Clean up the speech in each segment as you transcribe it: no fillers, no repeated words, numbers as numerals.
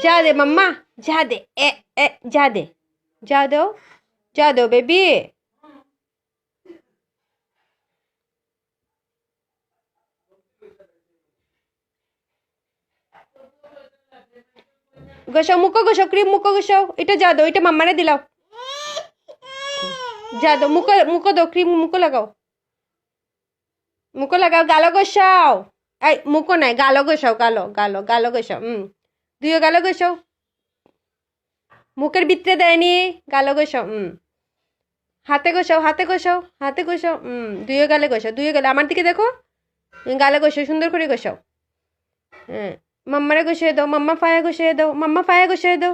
যা দে মাম্মা, যা দে, যা দে, যা দো বেবি। ঘষাও মুখো, ঘষাও ক্রিম মুখো ঘষাও। এটা যা দো, এটা মাম্মারে দিলাও। যা দো মুখো, মুখো দো, ক্রিম মুখো লাগাও, মুখো লাগাও, গালো ঘষাও। এই মুখো নাই, গালো ঘষাও, গালো ঘষাও। দুইও গালো ঘষাও, মুখের ভিতরে দেয়নি, গালো ঘষাও। হাতে ঘষাও, হাতে ঘষাও, হাতে ঘষাও। দুইও গালে ঘষাও, দুইও গালে। আমার দিকে দেখো, গালে ঘষাও, সুন্দর করে ঘষাও। হ্যাঁ, মাম্মারে ঘষিয়ে দাও, মাম্মা ফায়া ঘষিয়ে দাও, মাম্মা ফায়া ঘষিয়ে দাও।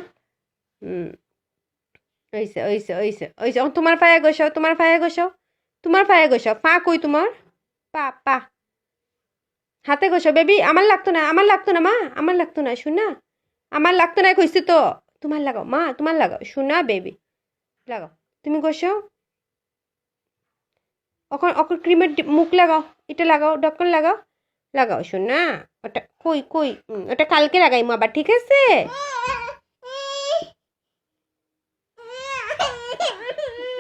ওইসে ওইসে ওইসে ওইসে। তোমার ফায়া ঘষাও, তোমার ফায়া ঘষাও, তোমার ফায়া ঘষাও। পা কই তোমার? পা পা। হাতে ঘষাও বেবি। আমার লাগতো না, আমার লাগতো না মা, আমার লাগতো না শোনা, আমার লাগতো না কইছি তো। তোমার লাগাও মা, তোমার লাগাও শোনা বেবি, লাগাও তুমি ঘষাও। ওখন ওখন ক্রিমের মুখ লাগাও, এটা লাগাও, ঢক্কন লাগাও, লাগাও শোনা। ওটা কই কই, ওটা কালকে লাগাইমু আবার, ঠিক আছে?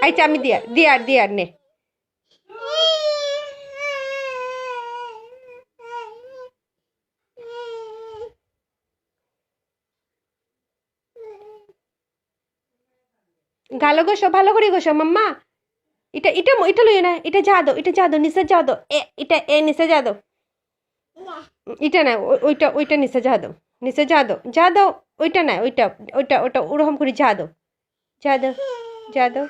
আচ্ছা আমি দিয়ার নে। গালো ঘষো, ভালো করে ঘষো মাম্মা। এটা এটা এটা লইও না, এটা যা দো, এটা যা দো, নিচে যা দো। এটা নিচে যা দো। এটা না, ওইটা ওইটা নিচে যা দো, নিচে যা দো, যা দো। ওইটা না, ওইটা ওইটা ওটা ওরকম করে যা দো, যা দো, যা দো।